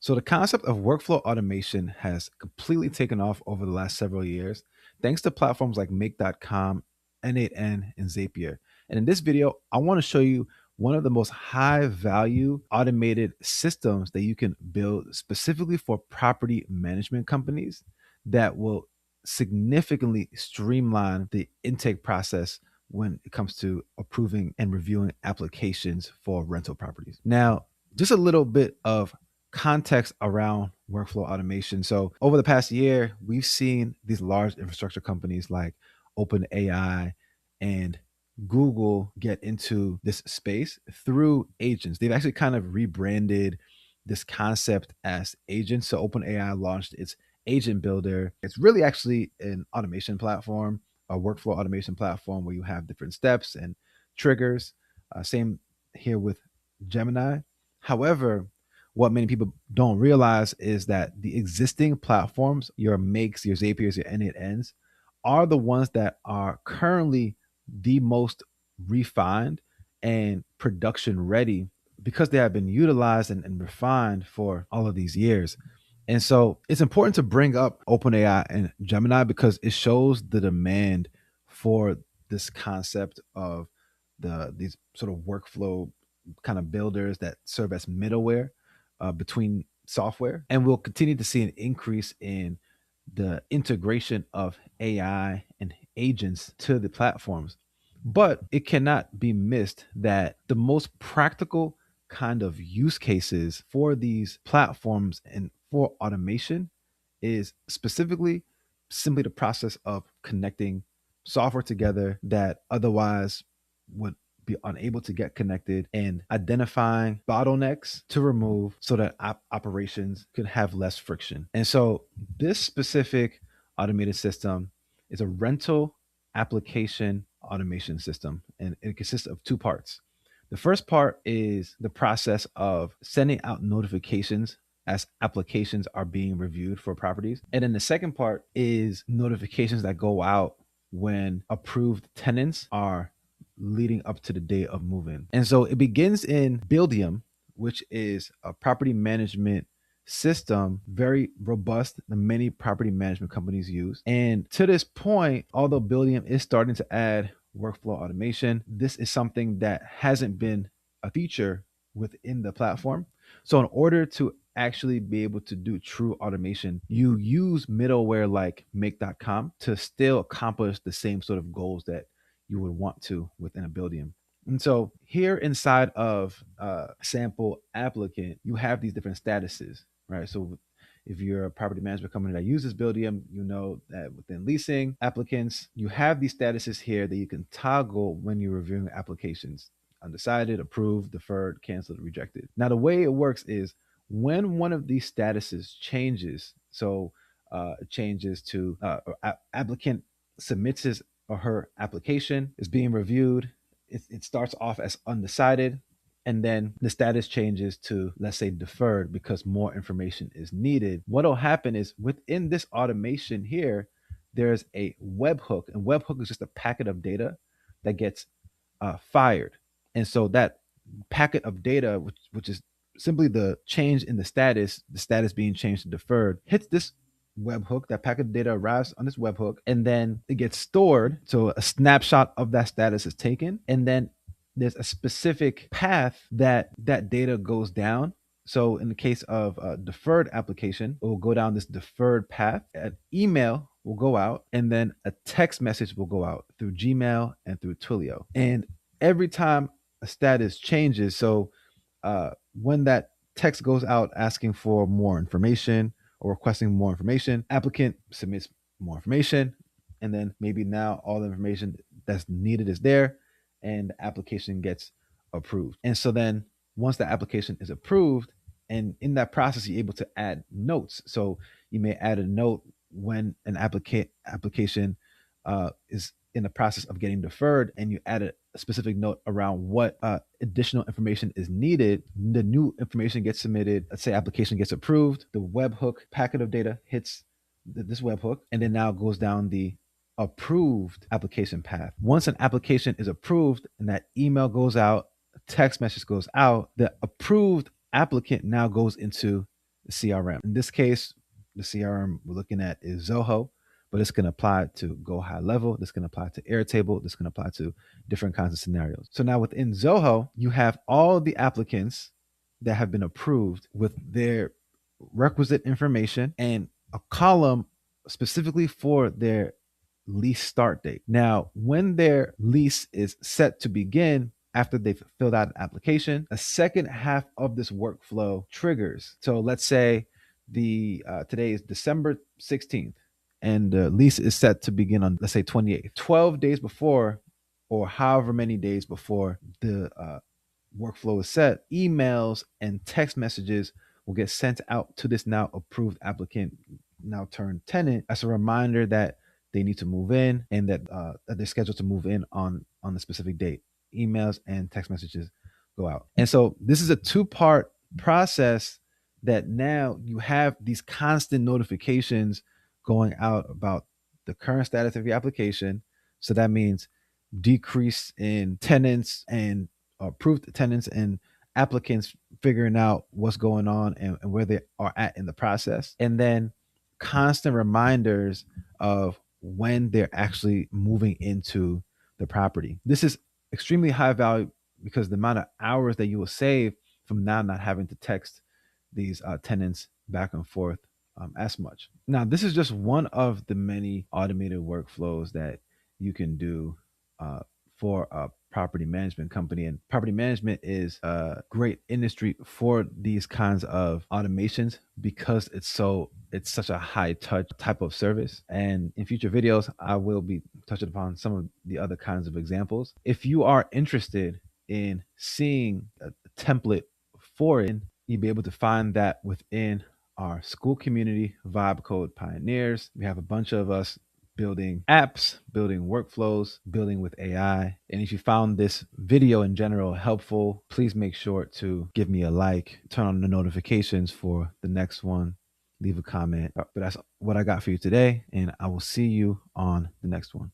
So the concept of workflow automation has completely taken off over the last several years, thanks to platforms like Make.com, N8N, and Zapier. And in this video, I want to show you one of the most high value automated systems that you can build specifically for property management companies that will significantly streamline the intake process when it comes to approving and reviewing applications for rental properties. Now, just a little bit of context around workflow automation. So over the past year, we've seen these large infrastructure companies like OpenAI and Google get into this space through agents. They've actually kind of rebranded this concept as agents. So OpenAI launched its agent builder. It's really actually an automation platform, a workflow automation platform where you have different steps and triggers. Same here with Gemini. However, what many people don't realize is that the existing platforms, your Makes, your Zapiers, your N8Ns, are the ones that are currently the most refined and production ready because they have been utilized and refined for all of these years. And so it's important to bring up OpenAI and Gemini because it shows the demand for this concept of these sort of workflow kind of builders that serve as middleware between software. And we'll continue to see an increase in the integration of AI and agents to the platforms. But it cannot be missed that the most practical kind of use cases for these platforms and for automation is specifically simply the process of connecting software together that otherwise would be unable to get connected and identifying bottlenecks to remove so that operations could have less friction. And so this specific automated system is a rental application automation system, and it consists of two parts. The first part is the process of sending out notifications as applications are being reviewed for properties. And then the second part is notifications that go out when approved tenants are leading up to the day of move-in. And so it begins in Buildium, which is a property management system, very robust, that many property management companies use. And to this point, although Buildium is starting to add workflow automation, this is something that hasn't been a feature within the platform. So in order to actually be able to do true automation, you use middleware like Make.com to still accomplish the same sort of goals that you would want to within a Buildium. And so here inside of sample applicant, you have these different statuses, right? So if you're a property management company that uses Buildium, you know that within leasing applicants, you have these statuses here that you can toggle when you're reviewing applications: undecided, approved, deferred, canceled, rejected. Now, the way it works is when one of these statuses changes, so it changes to applicant submits his or her application, is being reviewed, it starts off as undecided, and then the status changes to, let's say, deferred because more information is needed. What'll happen is within this automation here, there's a webhook, and webhook is just a packet of data that gets fired. And so that packet of data, which is simply the change in the status being changed to deferred, hits this webhook. That packet of data arrives on this webhook, and then it gets stored. So a snapshot of that status is taken, and then there's a specific path that data goes down. So in the case of a deferred application, it will go down this deferred path. An email will go out, and then a text message will go out through Gmail and through Twilio. And every time a status changes, so when that text goes out asking for more information or requesting more information, applicant submits more information, and then maybe now all the information that's needed is there, and the application gets approved. And so then once the application is approved, and in that process, you're able to add notes. So you may add a note when an application is in the process of getting deferred, and you add a specific note around what additional information is needed. The new information gets submitted. Let's say application gets approved. The webhook packet of data hits this webhook, and then now goes down the approved application path. Once an application is approved and that email goes out, a text message goes out, the approved applicant now goes into the CRM. In this case, the CRM we're looking at is Zoho, but it's going to apply to Go High Level. This can apply to Airtable. This can apply to different kinds of scenarios. So now within Zoho, you have all the applicants that have been approved with their requisite information and a column specifically for their lease start date. Now, when their lease is set to begin, after they've filled out an application, a second half of this workflow triggers. So let's say the today is December 16th and the lease is set to begin on, let's say, 28th. 12 days before, or however many days before the workflow is set, emails and text messages will get sent out to this now approved applicant, now turned tenant, as a reminder that they need to move in and that they're scheduled to move in on the specific date. Emails and text messages go out. And so this is a two-part process that now you have these constant notifications going out about the current status of your application. So that means decrease in tenants and approved tenants and applicants figuring out what's going on and where they are at in the process. And then constant reminders of when they're actually moving into the property. This is extremely high value because the amount of hours that you will save from now not having to text these tenants back and forth as much. Now, this is just one of the many automated workflows that you can do for a property management company. And property management is a great industry for these kinds of automations because it's such a high touch type of service. And in future videos, I will be touching upon some of the other kinds of examples. If you are interested in seeing a template for it, you'll be able to find that within our school community, Vibe Code Pioneers. We have a bunch of us building apps, building workflows, building with AI. And if you found this video in general helpful, please make sure to give me a like, turn on the notifications for the next one, leave a comment. But that's what I got for you today, and I will see you on the next one.